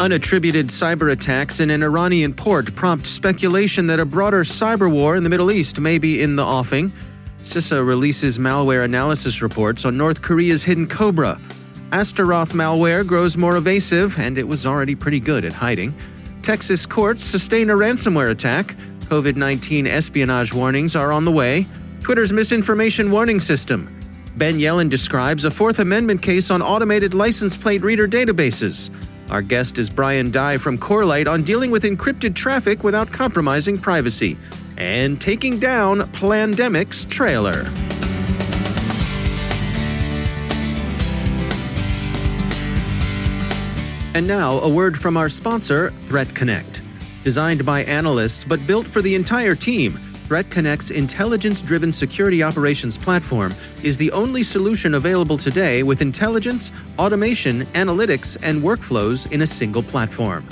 Unattributed cyber attacks in an Iranian port prompt speculation that a broader cyber war in the Middle East may be in the offing. CISA releases malware analysis reports on North Korea's hidden Cobra. Astaroth malware grows more evasive, and it was already pretty good at hiding. Texas courts sustain a ransomware attack. COVID-19 espionage warnings are on the way. Twitter's misinformation warning system. Ben Yellen describes a Fourth Amendment case on automated license plate reader databases. Our guest is Brian Dye from Corelight on dealing with encrypted traffic without compromising privacy. And taking down Plandemic's trailer. And now, a word from our sponsor, ThreatConnect. Designed by analysts but built for the entire team, ThreatConnect's intelligence-driven security operations platform is the only solution available today with intelligence, automation, analytics, and workflows in a single platform.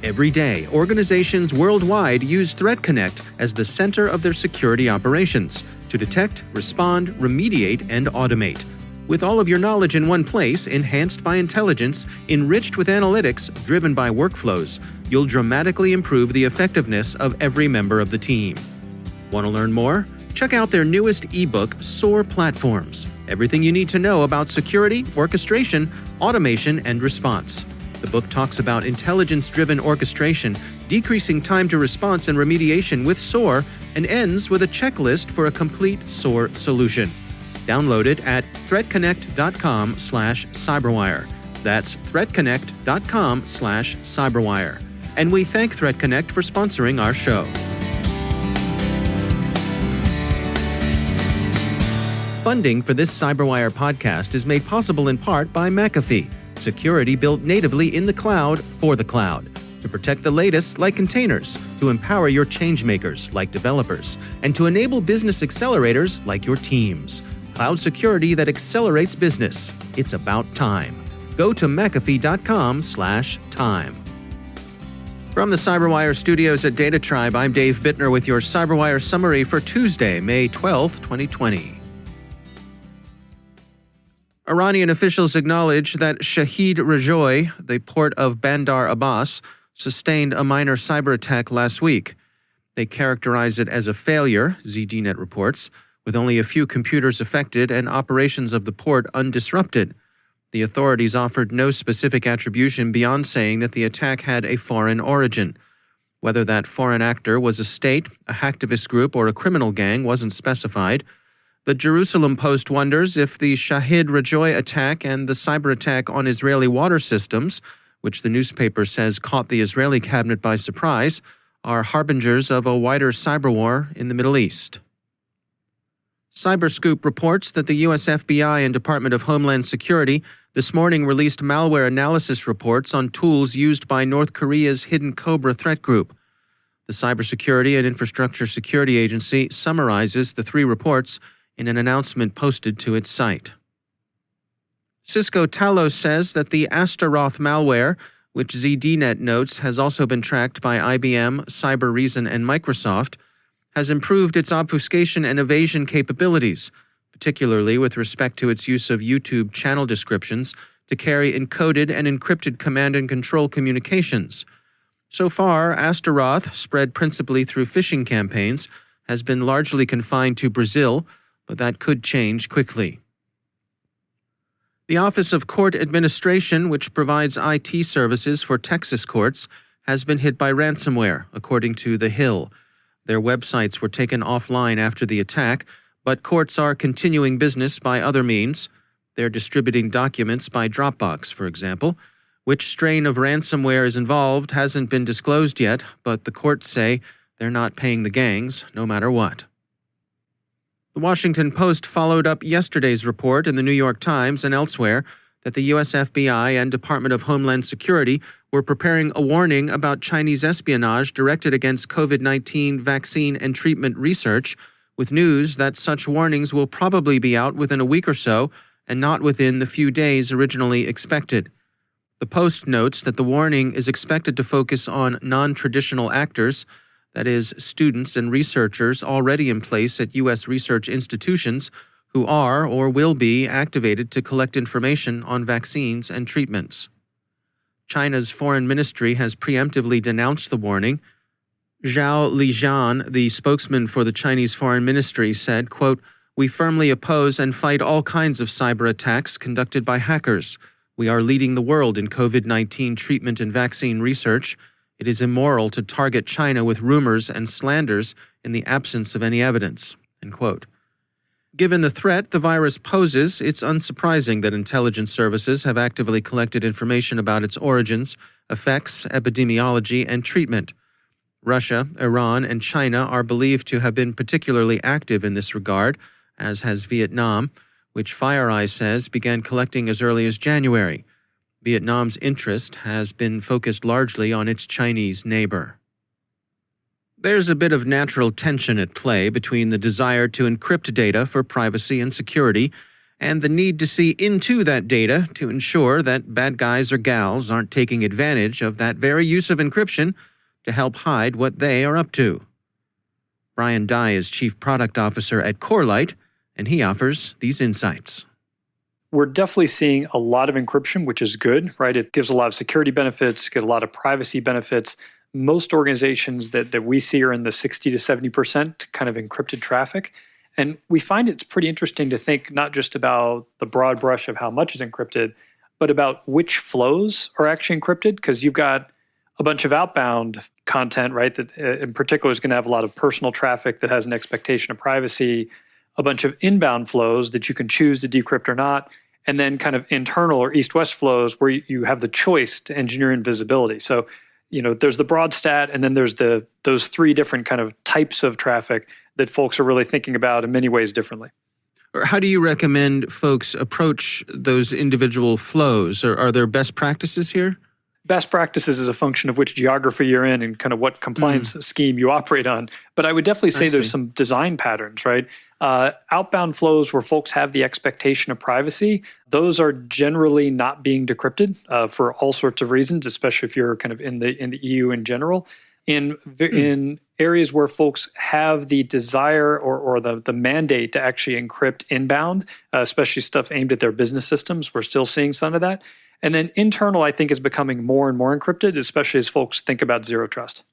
Every day, organizations worldwide use ThreatConnect as the center of their security operations to detect, respond, remediate, and automate. With all of your knowledge in one place, enhanced by intelligence, enriched with analytics, driven by workflows, you'll dramatically improve the effectiveness of every member of the team. Want to learn more? Check out their newest ebook, SOAR Platforms. Everything you need to know about security, orchestration, automation, and response. The book talks about intelligence-driven orchestration, decreasing time to response and remediation with SOAR, and ends with a checklist for a complete SOAR solution. Download it at threatconnect.com/cyberwire. That's threatconnect.com/cyberwire. And we thank ThreatConnect for sponsoring our show. Funding for this CyberWire podcast is made possible in part by McAfee, security built natively in the cloud for the cloud, to protect the latest like containers, to empower your changemakers like developers, and to enable business accelerators like your teams. Cloud security that accelerates business. It's about time. Go to McAfee.com/time. From the CyberWire studios at Data Tribe, I'm Dave Bittner with your CyberWire summary for Tuesday, May 12, 2020. Iranian officials acknowledge that Shahid Rajoy, the port of Bandar Abbas, sustained a minor cyber attack last week. They characterize it as a failure, ZDNet reports, with only a few computers affected and operations of the port undisrupted. The authorities offered no specific attribution beyond saying that the attack had a foreign origin. Whether that foreign actor was a state, a hacktivist group, or a criminal gang wasn't specified. The Jerusalem Post wonders if the Shahid Rajoy attack and the cyber attack on Israeli water systems, which the newspaper says caught the Israeli cabinet by surprise, are harbingers of a wider cyber war in the Middle East. Cyberscoop reports that the U.S. FBI and Department of Homeland Security this morning released malware analysis reports on tools used by North Korea's hidden Cobra threat group. The Cybersecurity and Infrastructure Security Agency summarizes the three reports in an announcement posted to its site. Cisco Talos says that the Astaroth malware, which ZDNet notes has also been tracked by IBM, Cybereason, and Microsoft, has improved its obfuscation and evasion capabilities, particularly with respect to its use of YouTube channel descriptions to carry encoded and encrypted command and control communications. So far, Astaroth, spread principally through phishing campaigns, has been largely confined to Brazil, but that could change quickly. The Office of Court Administration, which provides IT services for Texas courts, has been hit by ransomware, according to The Hill. Their websites were taken offline after the attack, but courts are continuing business by other means. They're distributing documents by Dropbox, for example. Which strain of ransomware is involved hasn't been disclosed yet, but the courts say they're not paying the gangs, no matter what. The Washington Post followed up yesterday's report in the New York Times and elsewhere that the U.S. FBI and Department of Homeland Security were preparing a warning about Chinese espionage directed against COVID-19 vaccine and treatment research, with news that such warnings will probably be out within a week or so and not within the few days originally expected. The Post notes that the warning is expected to focus on non-traditional actors, that is, students and researchers already in place at U.S. research institutions who are or will be activated to collect information on vaccines and treatments. China's foreign ministry has preemptively denounced the warning. Zhao Lijian, the spokesman for the Chinese foreign ministry, said, quote, "We firmly oppose and fight all kinds of cyber attacks conducted by hackers. We are leading the world in COVID-19 treatment and vaccine research. It is immoral to target China with rumors and slanders in the absence of any evidence." End quote. Given the threat the virus poses, it's unsurprising that intelligence services have actively collected information about its origins, effects, epidemiology, and treatment. Russia, Iran, and China are believed to have been particularly active in this regard, as has Vietnam, which FireEye says began collecting as early as January. Vietnam's interest has been focused largely on its Chinese neighbor. There's a bit of natural tension at play between the desire to encrypt data for privacy and security and the need to see into that data to ensure that bad guys or gals aren't taking advantage of that very use of encryption to help hide what they are up to. Brian Dye is Chief Product Officer at Corelight, and he offers these insights. We're definitely seeing a lot of encryption, which is good, right? It gives a lot of security benefits, gives a lot of privacy benefits. Most organizations that we see are in the 60 to 70% kind of encrypted traffic. And we find it's pretty interesting to think not just about the broad brush of how much is encrypted, but about which flows are actually encrypted, because you've got a bunch of outbound content, right, that in particular is going to have a lot of personal traffic that has an expectation of privacy, a bunch of inbound flows that you can choose to decrypt or not, and then kind of internal or east-west flows where you have the choice to engineer invisibility. So, there's the broad stat, and then there's those three different kind of types of traffic that folks are really thinking about in many ways differently. How do you recommend folks approach those individual flows? Are there best practices here? Best practices is a function of which geography you're in and kind of what compliance scheme you operate on. But I would definitely say there's some design patterns, right? Outbound flows where folks have the expectation of privacy, those are generally not being decrypted for all sorts of reasons, especially if you're kind of in the EU in general. In areas where folks have the desire or the mandate to actually encrypt inbound, especially stuff aimed at their business systems, we're still seeing some of that. And then internal, I think, is becoming more and more encrypted, especially as folks think about zero trust.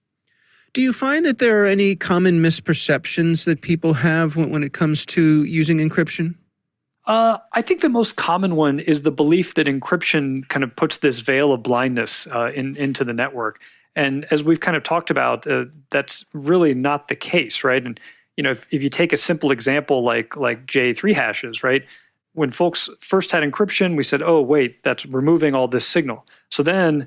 Do you find that there are any common misperceptions that people have when it comes to using encryption? I think the most common one is the belief that encryption kind of puts this veil of blindness into the network. And as we've kind of talked about, that's really not the case, right? And if you take a simple example like J3 hashes, right? When folks first had encryption, we said, oh, wait, that's removing all this signal. So then,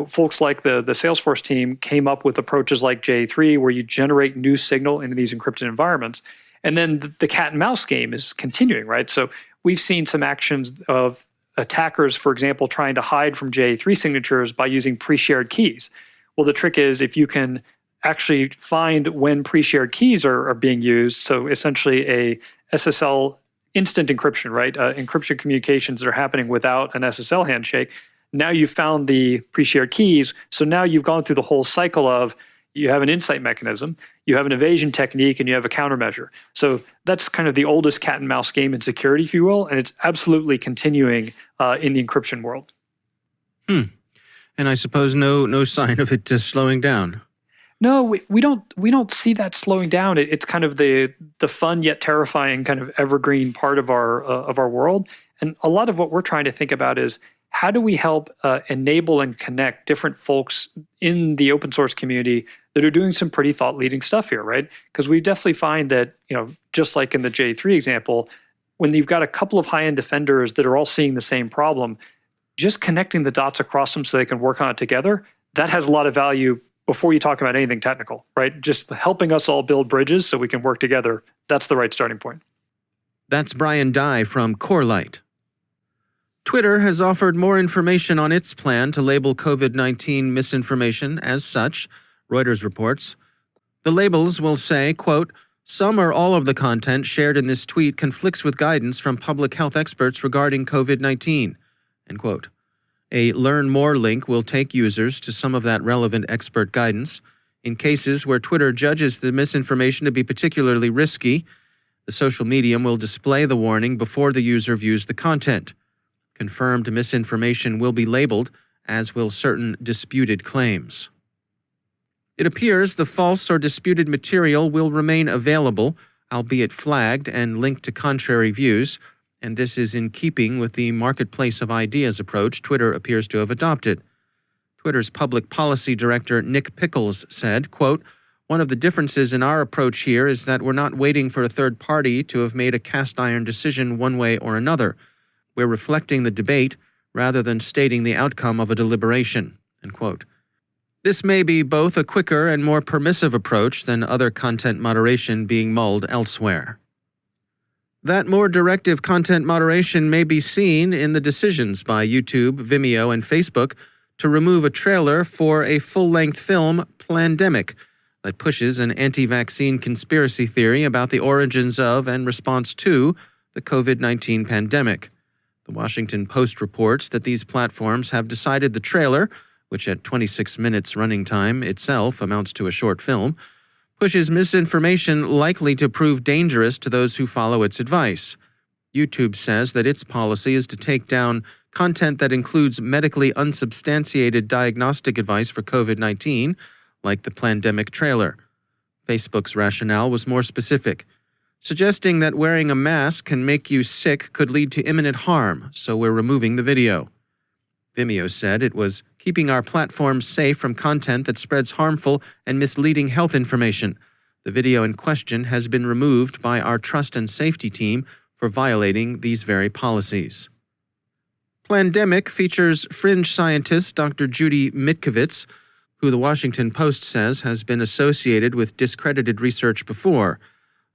folks like the Salesforce team came up with approaches like J3 where you generate new signal into these encrypted environments. And then the cat and mouse game is continuing, right? So we've seen some actions of attackers, for example, trying to hide from J3 signatures by using pre-shared keys. Well, the trick is if you can actually find when pre-shared keys are being used, so essentially a SSL instant encryption, right? Encryption communications that are happening without an SSL handshake. Now you've found the pre-shared keys. So now you've gone through the whole cycle of you have an insight mechanism, you have an evasion technique, and you have a countermeasure. So that's kind of the oldest cat and mouse game in security, if you will, and it's absolutely continuing in the encryption world. And I suppose no sign of it slowing down. No, we don't see that slowing down. It's kind of the fun yet terrifying kind of evergreen part of our world. And a lot of what we're trying to think about is how do we help enable and connect different folks in the open source community that are doing some pretty thought-leading stuff here, right? Because we definitely find that, just like in the J3 example, when you've got a couple of high-end defenders that are all seeing the same problem, just connecting the dots across them so they can work on it together, that has a lot of value before you talk about anything technical, right? Just helping us all build bridges so we can work together, that's the right starting point. That's Brian Dye from Corelight. Twitter has offered more information on its plan to label COVID-19 misinformation as such, Reuters reports. The labels will say, quote, "Some or all of the content shared in this tweet conflicts with guidance from public health experts regarding COVID-19, end quote. A Learn More link will take users to some of that relevant expert guidance. In cases where Twitter judges the misinformation to be particularly risky, the social medium will display the warning before the user views the content. Confirmed misinformation will be labeled as will certain disputed claims. It appears the false or disputed material will remain available, albeit flagged and linked to contrary views, and this is in keeping with the marketplace of ideas approach Twitter appears to have adopted. Twitter's public policy director Nick Pickles said, quote, "One of the differences in our approach here is that we're not waiting for a third party to have made a cast-iron decision one way or another. We're reflecting the debate rather than stating the outcome of a deliberation." End quote. This may be both a quicker and more permissive approach than other content moderation being mulled elsewhere. That more directive content moderation may be seen in the decisions by YouTube, Vimeo, and Facebook to remove a trailer for a full-length film, Plandemic, that pushes an anti-vaccine conspiracy theory about the origins of and response to the COVID-19 pandemic. The Washington Post reports that these platforms have decided the trailer, which at 26 minutes running time itself amounts to a short film, pushes misinformation likely to prove dangerous to those who follow its advice. YouTube says that its policy is to take down content that includes medically unsubstantiated diagnostic advice for COVID-19, like the Plandemic trailer. Facebook's rationale was more specific, suggesting that wearing a mask can make you sick could lead to imminent harm, so we're removing the video. Vimeo said it was keeping our platform safe from content that spreads harmful and misleading health information. The video in question has been removed by our trust and safety team for violating these very policies. Plandemic features fringe scientist Dr. Judy Mitkowitz, who the Washington Post says has been associated with discredited research before.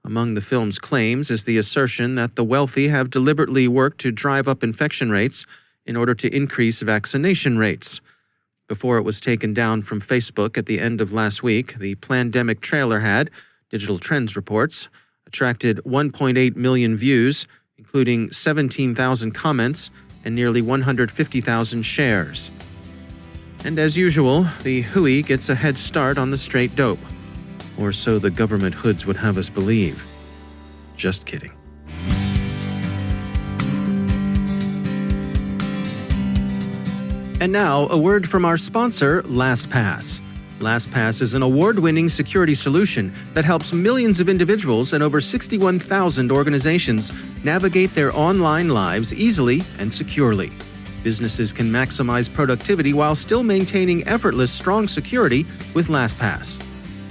Among the film's claims is the assertion that the wealthy have deliberately worked to drive up infection rates in order to increase vaccination rates. Before it was taken down from Facebook at the end of last week, the Plandemic trailer had, Digital Trends reports, attracted 1.8 million views, including 17,000 comments and nearly 150,000 shares. And as usual, the hooey gets a head start on the straight dope. Or so the government hoods would have us believe. Just kidding. And now, a word from our sponsor, LastPass. LastPass is an award-winning security solution that helps millions of individuals and over 61,000 organizations navigate their online lives easily and securely. Businesses can maximize productivity while still maintaining effortless, strong security with LastPass.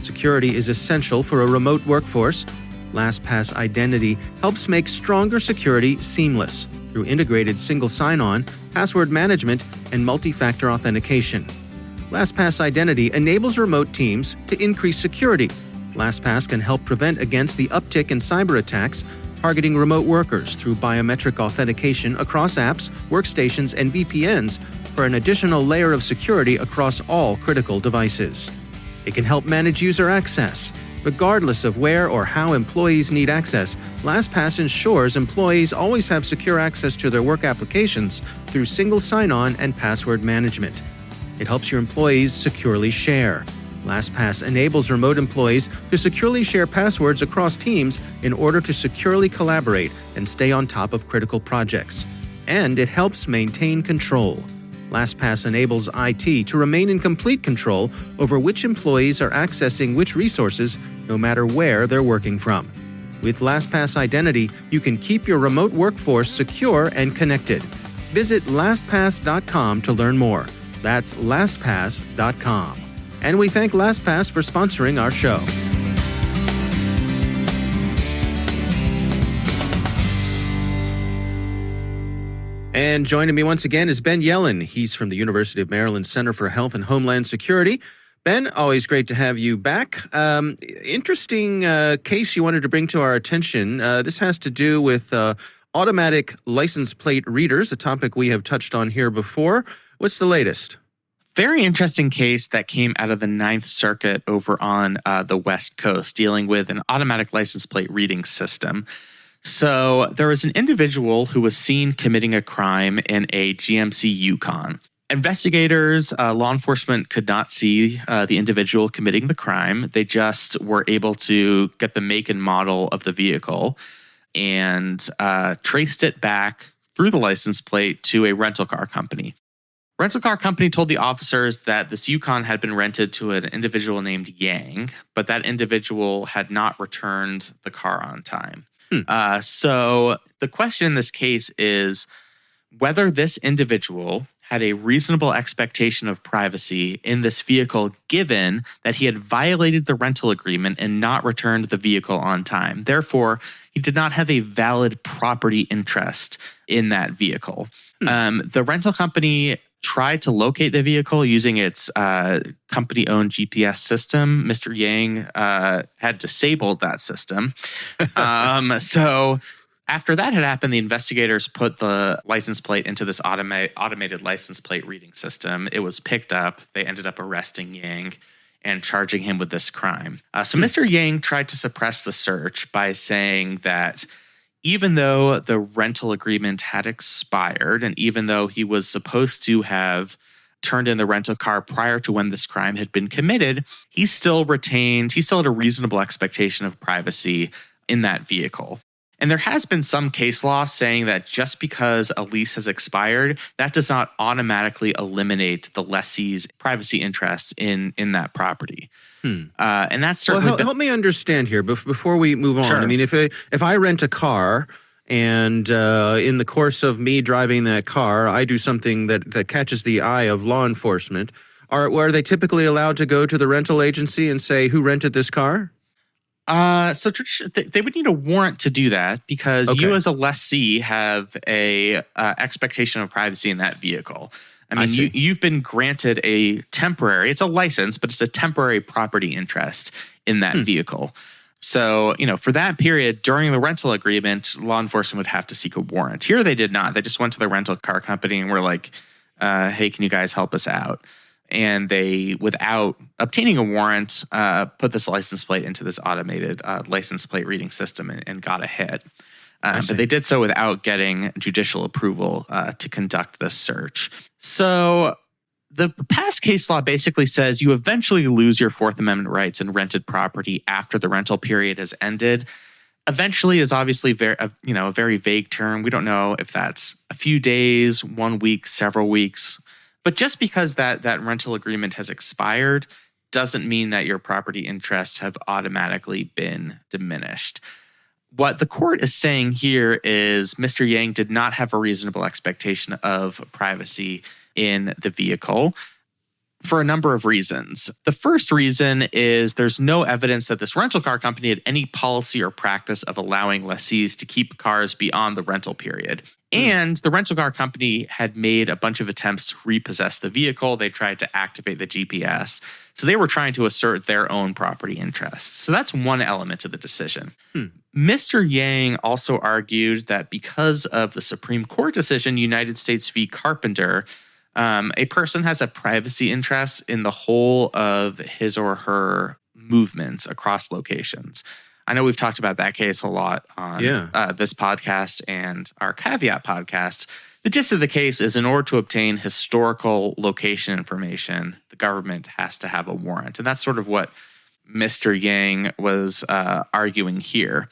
Security is essential for a remote workforce. LastPass Identity helps make stronger security seamless through integrated single sign-on, password management, and multi-factor authentication. LastPass Identity enables remote teams to increase security. LastPass can help prevent against the uptick in cyber attacks targeting remote workers through biometric authentication across apps, workstations, and VPNs for an additional layer of security across all critical devices. It can help manage user access. Regardless of where or how employees need access, LastPass ensures employees always have secure access to their work applications through single sign-on and password management. It helps your employees securely share. LastPass enables remote employees to securely share passwords across teams in order to securely collaborate and stay on top of critical projects. And it helps maintain control. LastPass enables IT to remain in complete control over which employees are accessing which resources, no matter where they're working from. With LastPass Identity, you can keep your remote workforce secure and connected. Visit LastPass.com to learn more. That's LastPass.com. And we thank LastPass for sponsoring our show. And joining me once again is Ben Yellen. He's from the University of Maryland Center for Health and Homeland Security. Ben, always great to have you back. Interesting case you wanted to bring to our attention. This has to do with automatic license plate readers, a topic we have touched on here before. What's the latest? Very interesting case that came out of the Ninth Circuit over on the West Coast, dealing with an automatic license plate reading system. So there was an individual who was seen committing a crime in a GMC Yukon. Investigators, law enforcement could not see the individual committing the crime. They just were able to get the make and model of the vehicle and traced it back through the license plate to a rental car company. Rental car company told the officers that this Yukon had been rented to an individual named Yang, but that individual had not returned the car on time. So the question in this case is whether this individual had a reasonable expectation of privacy in this vehicle, given that he had violated the rental agreement and not returned the vehicle on time. Therefore, he did not have a valid property interest in that vehicle. The rental company tried to locate the vehicle using its company-owned GPS system. Mr. Yang had disabled that system. So after that had happened, the investigators put the license plate into this automated license plate reading system. It was picked up. They ended up arresting Yang and charging him with this crime. So Mr. Yang tried to suppress the search by saying that even though the rental agreement had expired and even though he was supposed to have turned in the rental car prior to when this crime had been committed, he still had a reasonable expectation of privacy in that vehicle. And there has been some case law saying that just because a lease has expired, that does not automatically eliminate the lessee's privacy interests in that property. And that's certainly help me understand here before we move on. Sure. I mean, if I rent a car and in the course of me driving that car, I do something that catches the eye of law enforcement, are they typically allowed to go to the rental agency and say, who rented this car? So they would need a warrant to do that because you as a lessee have a expectation of privacy in that vehicle. I mean, you've been granted it's a license, but it's a temporary property interest in that vehicle. So, for that period during the rental agreement, law enforcement would have to seek a warrant. Here they did not. They just went to the rental car company and were like, hey, can you guys help us out? And they, without obtaining a warrant, put this license plate into this automated license plate reading system and got a hit. But they did so without getting judicial approval to conduct this search. So the past case law basically says you eventually lose your Fourth Amendment rights in rented property after the rental period has ended. Eventually is obviously a very vague term. We don't know if that's a few days, 1 week, several weeks. But just because that rental agreement has expired doesn't mean that your property interests have automatically been diminished. What the court is saying here is Mr. Yang did not have a reasonable expectation of privacy in the vehicle for a number of reasons. The first reason is there's no evidence that this rental car company had any policy or practice of allowing lessees to keep cars beyond the rental period. And the rental car company had made a bunch of attempts to repossess the vehicle. They tried to activate the GPS. So they were trying to assert their own property interests. So that's one element of the decision. Mr. Yang also argued that because of the Supreme Court decision, United States v. Carpenter, a person has a privacy interest in the whole of his or her movements across locations. I know we've talked about that case a lot on this podcast and our Caveat podcast. The gist of the case is in order to obtain historical location information, the government has to have a warrant. And that's sort of what Mr. Yang was arguing here.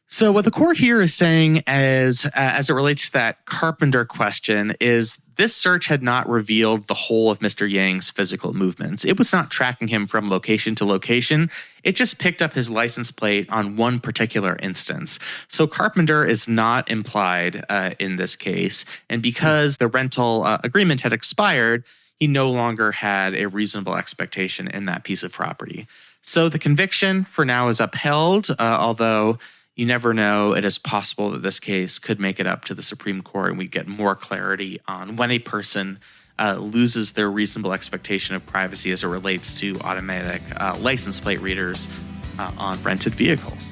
So what the court here is saying as it relates to that Carpenter question is this search had not revealed the whole of Mr. Yang's physical movements. It was not tracking him from location to location. It just picked up his license plate on one particular instance. So Carpenter is not implied in this case. And because the rental agreement had expired, he no longer had a reasonable expectation in that piece of property. So the conviction for now is upheld, although you never know. It is possible that this case could make it up to the Supreme Court and we get more clarity on when a person loses their reasonable expectation of privacy as it relates to automatic license plate readers on rented vehicles.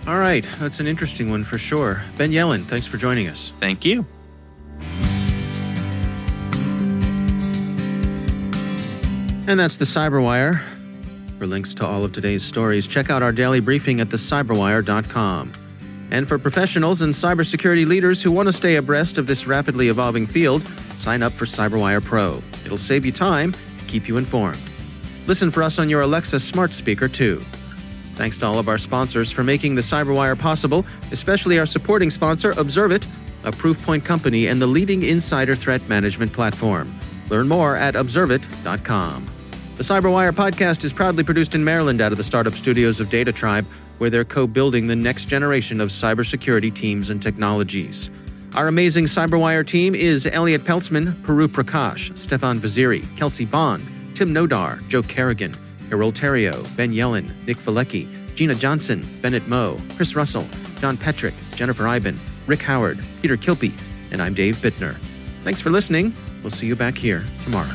All right. That's an interesting one for sure. Ben Yellen, thanks for joining us. Thank you. And that's the CyberWire. For links to all of today's stories, check out our daily briefing at thecyberwire.com. And for professionals and cybersecurity leaders who want to stay abreast of this rapidly evolving field, sign up for CyberWire Pro. It'll save you time, keep you informed. Listen for us on your Alexa smart speaker, too. Thanks to all of our sponsors for making the CyberWire possible, especially our supporting sponsor, Observe It, a Proofpoint company and the leading insider threat management platform. Learn more at observeit.com. The CyberWire podcast is proudly produced in Maryland out of the startup studios of Data Tribe, where they're co-building the next generation of cybersecurity teams and technologies. Our amazing CyberWire team is Elliot Peltzman, Puru Prakash, Stefan Vaziri, Kelsey Bond, Tim Nodar, Joe Kerrigan, Errol Terrio, Ben Yellen, Nick Valecki, Gina Johnson, Bennett Moe, Chris Russell, John Petrick, Jennifer Iben, Rick Howard, Peter Kilpie, and I'm Dave Bittner. Thanks for listening. We'll see you back here tomorrow.